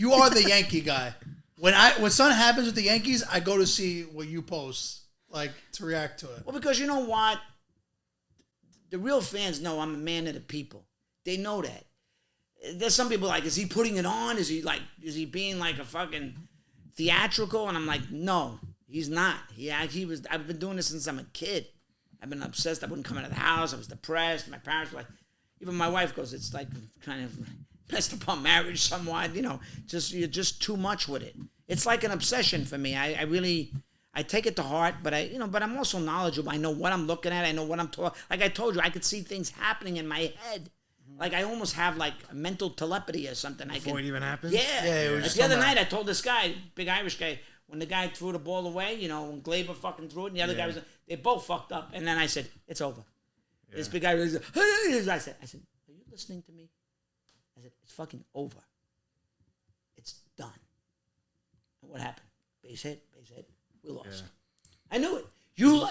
You are the Yankee guy. When something happens with the Yankees, I go to see what you post, like to react to it. Well, because you know what? The real fans know I'm a man of the people. They know that. There's some people like, is he putting it on? Is he being like a fucking theatrical? And I'm like, no, he's not. I've been doing this since I'm a kid. I've been obsessed. I wouldn't come out of the house. I was depressed. My parents were like, even my wife goes, it's like kind of messed up on marriage somewhat, you're just too much with it. It's like an obsession for me. I take it to heart, but I'm also knowledgeable. I know what I'm looking at. I know what I'm talking. Like I told you, I could see things happening in my head. Like I almost have like mental telepathy or something. Before it even happens? Yeah. Like the other night, I told this guy, big Irish guy, when the guy threw the ball away, when Glaber fucking threw it, and the other guy they both fucked up. And then I said, it's over. Yeah. This big guy was like, I said, are you listening to me? I said, it's fucking over. It's done. And what happened? Base hit. We lost. Yeah. I knew it.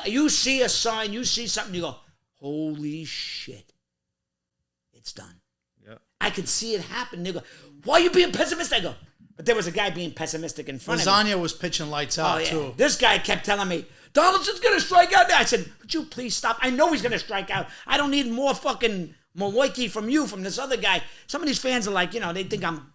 You see a sign, you see something, you go, holy shit. It's done. Yeah. I could see it happen. They go, why are you being pessimistic? I go, but there was a guy being pessimistic in front of me. Lasagna was pitching lights out, too. This guy kept telling me, Donaldson's going to strike out now. I said, would you please stop? I know he's going to strike out. I don't need more fucking Milwaukee from this other guy. Some of these fans are like, they think I'm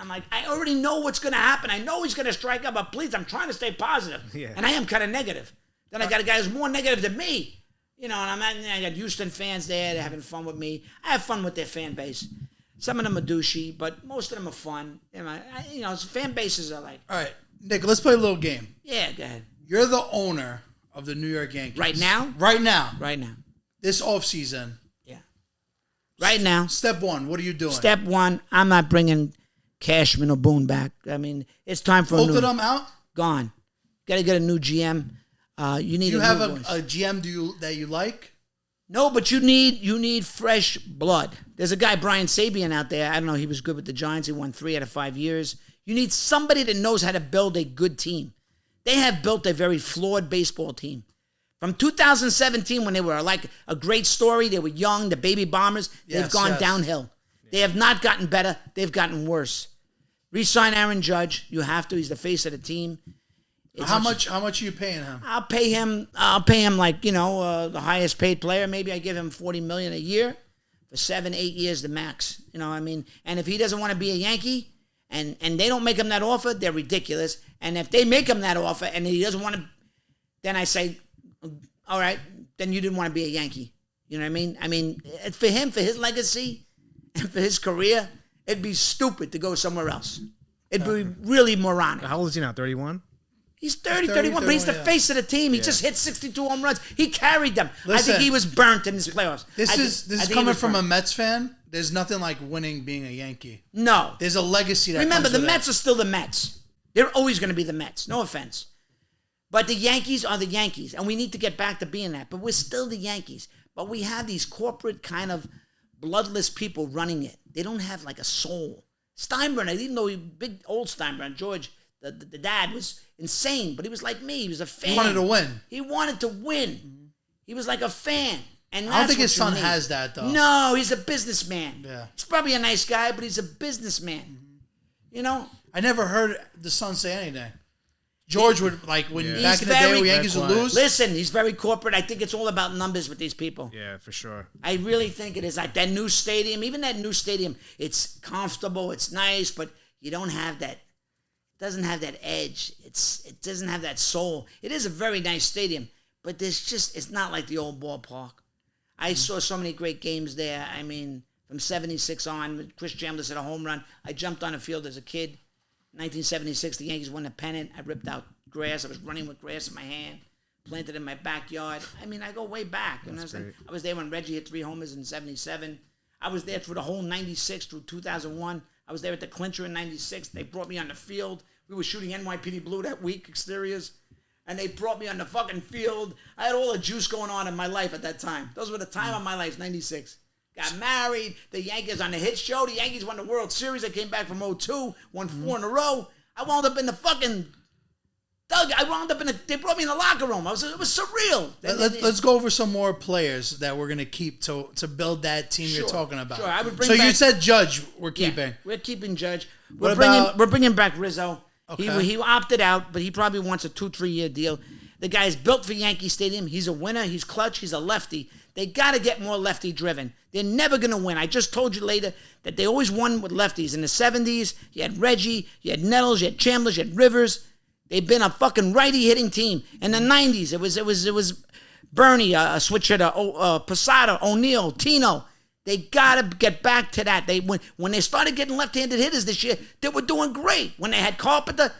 like, I already know what's going to happen. I know he's going to strike out, but please, I'm trying to stay positive. Yeah. And I am kind of negative. Then I got a guy who's more negative than me. And I got Houston fans there. They're having fun with me. I have fun with their fan base. Some of them are douchey, but most of them are fun. Fan bases are like... All right, Nick, let's play a little game. Yeah, go ahead. You're the owner of the New York Yankees. Right now? Right now. This offseason. Yeah. Right now. Step one, what are you doing? Step one, I'm not bringing Cashman or Boone back. I mean, it's time for both of them out? Gone. Got to get a new GM. You need. Do you have a GM that you like? No, but you need fresh blood. There's a guy, Brian Sabian, out there. I don't know. He was good with the Giants. He won 3 out of 5 years. You need somebody that knows how to build a good team. They have built a very flawed baseball team. From 2017, when they were like a great story, they were young, the baby bombers. They've gone downhill. They have not gotten better. They've gotten worse. Re-sign Aaron Judge. You have to. He's the face of the team. How much are you paying him? I'll pay him like, the highest paid player. Maybe I give him $40 million a year for 7-8 years, the max. You know what I mean? And if he doesn't want to be a Yankee and they don't make him that offer, they're ridiculous. And if they make him that offer and he doesn't want to, then I say, all right, then you didn't want to be a Yankee. You know what I mean? I mean, for him, for his legacy and for his career, it'd be stupid to go somewhere else. It'd be really moronic. How old is he now, 31? He's 31, but he's the face of the team. He just hit 62 home runs. He carried them. Listen, I think he was burnt in his playoffs. This is coming from a Mets fan. There's nothing like winning being a Yankee. No. There's a legacy that Remember, comes the Mets are still the Mets. They're always going to be the Mets. No offense. But the Yankees are the Yankees, and we need to get back to being that. But we're still the Yankees. But we have these corporate kind of bloodless people running it. They don't have like a soul. Steinbrenner, even though he big old Steinbrenner, George, the dad was insane, but he was like me. He was a fan. He wanted to win. He wanted to win. Mm-hmm. He was like a fan. And I don't think his son has that, though. No, he's a businessman. Yeah. He's probably a nice guy, but he's a businessman. Mm-hmm. I never heard the son say anything. George would, like, when back in the day when Yankees would lose. Listen, he's very corporate. I think it's all about numbers with these people. Yeah, for sure. I really think it is. Like that new stadium, even that new stadium, it's comfortable, it's nice, but you don't have that. Doesn't have that edge. It doesn't have that soul. It is a very nice stadium, but it's not like the old ballpark. I saw so many great games there. I mean, from 76 on, Chris Chambliss hit a home run. I jumped on the field as a kid. 1976, the Yankees won the pennant. I ripped out grass. I was running with grass in my hand, planted in my backyard. I mean, I go way back. I was there when Reggie hit 3 homers in 77. I was there through the whole 96 through 2001. I was there at the clincher in 96. They brought me on the field. We were shooting NYPD Blue that week, exteriors. And they brought me on the fucking field. I had all the juice going on in my life at that time. Those were the time of my life, 96. Got married. The Yankees on the hit show. The Yankees won the World Series. I came back from 02, won 4 in a row. I wound up in the fucking Doug, I wound up they brought me in the locker room. It was surreal. Let's go over some more players that we're gonna keep to build that team you're talking about. Sure, I would bring so back, you said Judge we're keeping. Yeah, we're keeping Judge. We're bringing back Rizzo. Okay. He opted out, but he probably wants a 2-3 year deal. The guy's built for Yankee Stadium. He's a winner. He's clutch. He's a lefty. They got to get more lefty driven. They're never going to win. I just told you later that they always won with lefties. In the 70s, you had Reggie, you had Nettles, you had Chandler, you had Rivers. They've been a fucking righty hitting team. In the 90s, it was Bernie, a switch hitter, Posada, O'Neill, Tino. They got to get back to that. When they started getting left-handed hitters this year, they were doing great. When they had Carpenter,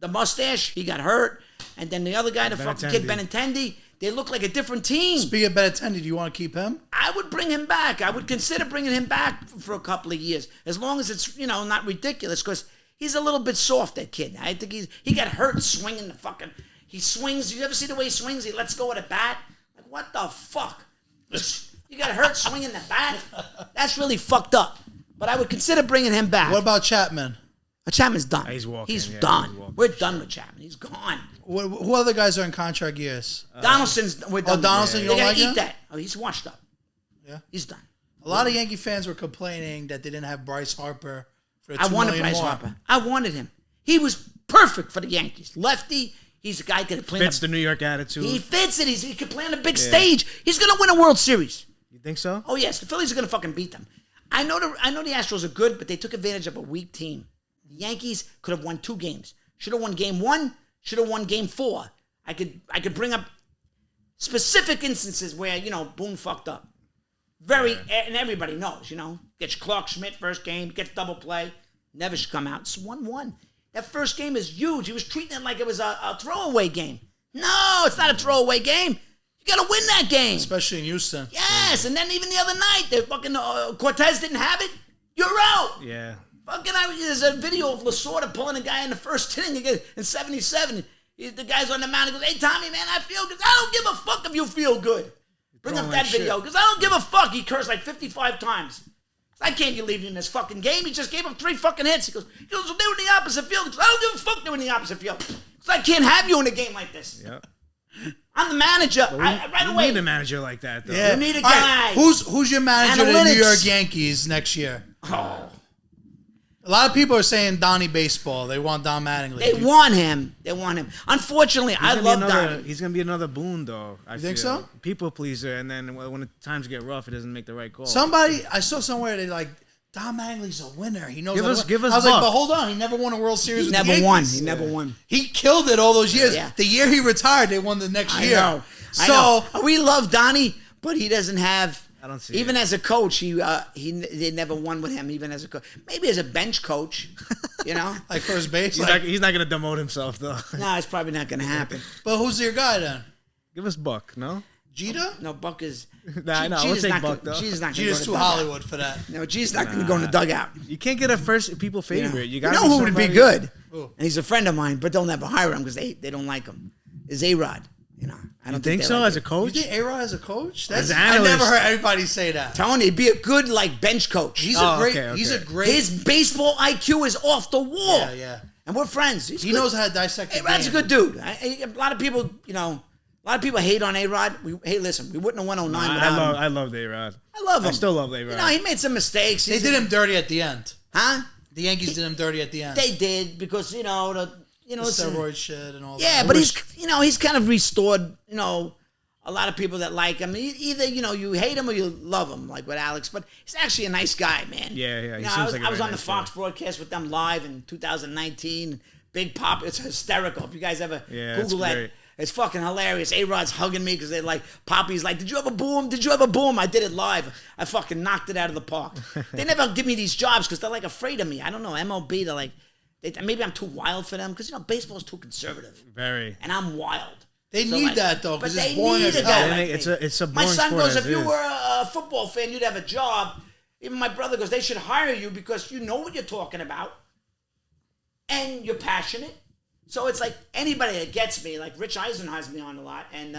the mustache, he got hurt. And then the other guy, the fucking kid Benintendi, they look like a different team. Speaking of Benintendi, do you want to keep him? I would bring him back. I would consider bringing him back for a couple of years. As long as it's, not ridiculous. Because he's a little bit soft, that kid. I think he got hurt swinging the fucking... He swings. You ever see the way he swings? He lets go of the bat. Like, what the fuck? You got hurt swinging the bat? That's really fucked up. But I would consider bringing him back. What about Chapman? Chapman's done. He's walking. He's done. We're done with Chapman. He's gone. Who other guys are in contract years? Donaldson's. We're done. Donaldson, you don't like him? They gotta eat that. Oh, he's washed up. Yeah. He's done. A lot of Yankee fans were complaining that they didn't have Bryce Harper for the $2 I wanted million Bryce more. Harper. I wanted him. He was perfect for the Yankees. Lefty. He's a guy that could play. Fits the New York attitude. He fits it. He could play on a big stage. He's gonna win a World Series. You think so? Oh yes, the Phillies are gonna fucking beat them. I know the Astros are good, but they took advantage of a weak team. The Yankees could have won 2 games. Should have won game 1. Should have won game 4. I could bring up specific instances where Boone fucked up. And everybody knows. Gets Clark Schmidt first game, gets double play, never should come out. It's 1-1. That first game is huge. He was treating it like it was a throwaway game. No, it's not a throwaway game. You got to win that game. Especially in Houston. Yes, and then even the other night, the fucking Cortez didn't have it. You're out. Yeah. Fucking, there's a video of Lasorda pulling a guy in the first inning again in 77. The guy's on the mound. He goes, "Hey, Tommy, man, I feel good. I don't give a fuck if you feel good." Bring up that video, because I don't give a fuck. He cursed like 55 times. I can't leave you in this fucking game. He just gave him 3 fucking hits. He goes, they were in the opposite field. He goes, I don't give a fuck they're in the opposite field. Because I can't have you in a game like this. Yep. I'm the manager. Right away. We need a manager like that, though. Yeah. You need a guy. Right. Who's your manager of the Analytics. New York Yankees next year? Oh. A lot of people are saying Donnie Baseball. They want Don Mattingly. They want him. Unfortunately, I love Donnie. He's going to be another Boone, though. You think so? People pleaser, and then when the times get rough, he doesn't make the right call. I saw somewhere they like, Don Mattingly's a winner. He knows. Give us I was Buck. like, but hold on, he never won a World Series. He with the never won. Yankees. He never won. He killed it all those years. Yeah. The year he retired, they won the next year. I So know. We love Donnie, but he doesn't have. I don't see even it. as a coach, they never won with him. Even as a coach, maybe as a bench coach, like first base. He's not going to demote himself, though. No, it's probably not going to happen. But who's your guy then? Give us Buck, no? Jeter? No, Buck is. Nah, no, I would take Buck, though. Jeter's not going to go Jeter's to too the dugout. Hollywood for that. No, Jeter's not going to go in the dugout. You can't get a first people favorite. You got who would be good? Who? And he's a friend of mine, but they'll never hire him because they don't like him. Is A-Rod. I don't think they so like as a him. coach? You think A-Rod as a coach? As an I analyst. never heard anybody say that. Tony, he'd be a good bench coach. He's Okay. a great. His baseball IQ is off the wall. Yeah. And we're friends. He knows how to dissect the A-Rod's a game. good dude. A lot of people, hate on A-Rod. Hey, listen, we wouldn't have won 09 without him. I love A-Rod. I love him. I still love A-Rod. He made some mistakes. They did him dirty at the end. Huh? The Yankees did him dirty at the end. They did because, the steroid shit and all that. Yeah, but he's kind of restored, a lot of people that like him. Either, you hate him or you love him, like with Alex. But he's actually a nice guy, man. Yeah. He I seems was, like a I was very on the nice Fox guy. broadcast with them live in 2019. Big Pop, it's hysterical. If you guys ever Google that, great. it's fucking hilarious. A-Rod's hugging me because they're like, Poppy's like, did you have a boom? Did you have a boom? I did it live. I fucking knocked it out of the park. They never give me these jobs because they're like afraid of me. I don't know, MLB, they're like, maybe I'm too wild for them because, baseball's too conservative. Very. And I'm wild. They need that, though, because but it's they boring need as a hell. guy like me. It's a My boring son sport goes, as if you is. were a football fan, you'd have a job. Even my brother goes, they should hire you because you know what you're talking about and you're passionate. So it's like anybody that gets me, like Rich Eisen has me on a lot, and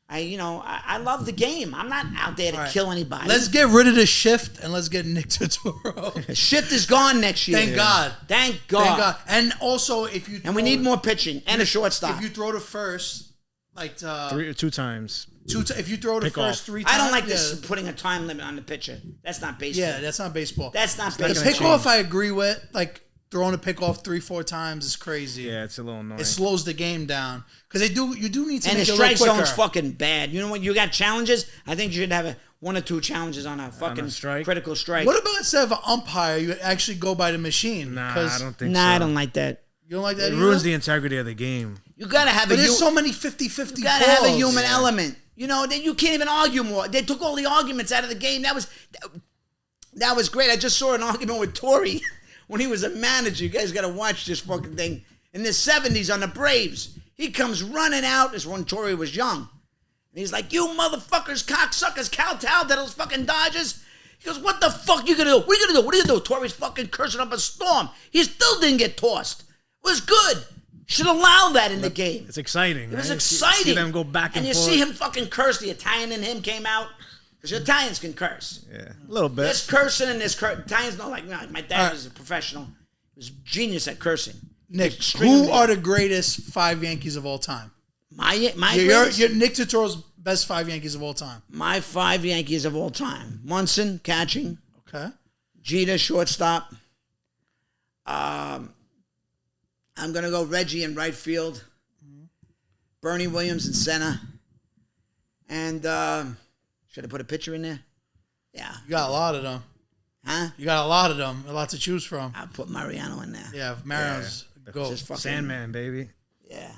I love the game. I'm not out there to kill anybody. Let's get rid of the shift and let's get Nick Turturro. The shift is gone next year. Thank God. Thank God. And also, if you we need more pitching and a shortstop. If you throw to first, like two times. If you throw to first 3 times, I don't like this putting a time limit on the pitcher. That's not baseball. Yeah, that's not baseball. That's not baseball. The pickoff, I agree with. Like throwing a pickoff 3-4 times is crazy. Yeah, it's a little annoying. It slows the game down because you do need to. And make the it strike a little zone's quicker. fucking bad. You know what? You got challenges. I think you should have 1 or 2 challenges on a fucking critical strike. What about instead of an umpire, you actually go by the machine? Nah, I don't think so. Nah, I don't like that. You don't like that? It ruins the integrity of the game. You gotta have But there's so many 50-50 You gotta have a calls. human element. You know, then you can't even argue more. They took all the arguments out of the game. That was great. I just saw an argument with Torrey when he was a manager. You guys gotta watch this fucking thing. In the 70s on the Braves, he comes running out. This when Torrey was young. And he's like, "You motherfuckers, cocksuckers, kowtow to those fucking Dodgers." He goes, "What the fuck you gonna do? What are you gonna do? What are you gonna do?" Torrey's fucking cursing up a storm. He still didn't get tossed. It was good. Should allow that in the game. It's exciting. It was right? exciting. See them go back and you forth. see him fucking curse. The Italian in him came out. Because Italians can curse. Yeah, a little bit. There's cursing and there's Italians know, like, no, my dad was a professional. He was a genius at cursing. Nick, who are the greatest 5 Yankees of all time? My You're Nick Turturro's best 5 Yankees of all time. My 5 Yankees of all time. Munson, catching. Okay. Jeter, shortstop. I'm going to go Reggie in right field. Bernie Williams in center. And should I put a pitcher in there? Yeah. You got a lot of them. Huh? You got a lot of them. A lot to choose from. I'll put Mariano in there. Yeah, Mariano's go. Just fucking, Sandman, baby. Yeah.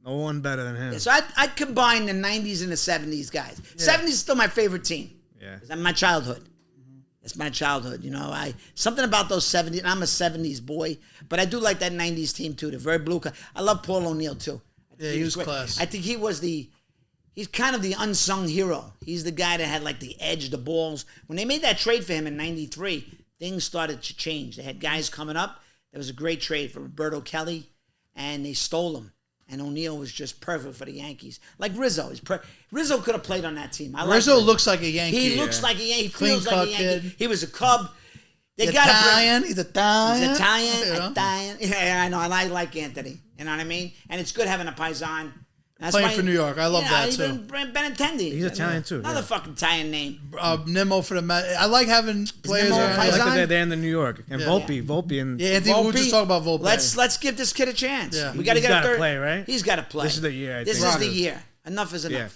No one better than him. Yeah, so I'd combine the 90s and the 70s guys. Yeah. 70s is still my favorite team. Yeah. That's my childhood. It's my childhood, you know. Something about those 70s. I'm a 70s boy, but I do like that 90s team too. The very blue. I love Paul O'Neill too. Yeah, he was great. class. I think he's kind of the unsung hero. He's the guy that had like the edge, the balls. When they made that trade for him in '93, things started to change. They had guys coming up. There was a great trade for Roberto Kelly, and they stole him. And O'Neill was just perfect for the Yankees. Like Rizzo. Rizzo could have played on that team. Rizzo looks like a Yankee. He looks like a Yankee. He Clean feels like a Yankee. kid. He was a Cub. They He's got Italian. He's Italian. He's Italian. You know? Italian. Yeah, I know. And I like Anthony. You know what I mean? And it's good having a Paisan. That's Playing for New York. I love that, too. Even Benintendi. He's Italian, too. Another fucking Italian name. Nimmo for the Mets. I like having players. Nimmo around. I like Paisan? that they're in the New York. And Yeah. Volpe and Yeah, Anthony, we were just talking about Volpe. Let's give this kid a chance. Yeah. We got to He's get a gotta third. play, right? He's got to play. This is the year, I This think. is the year. Enough is enough. Yeah.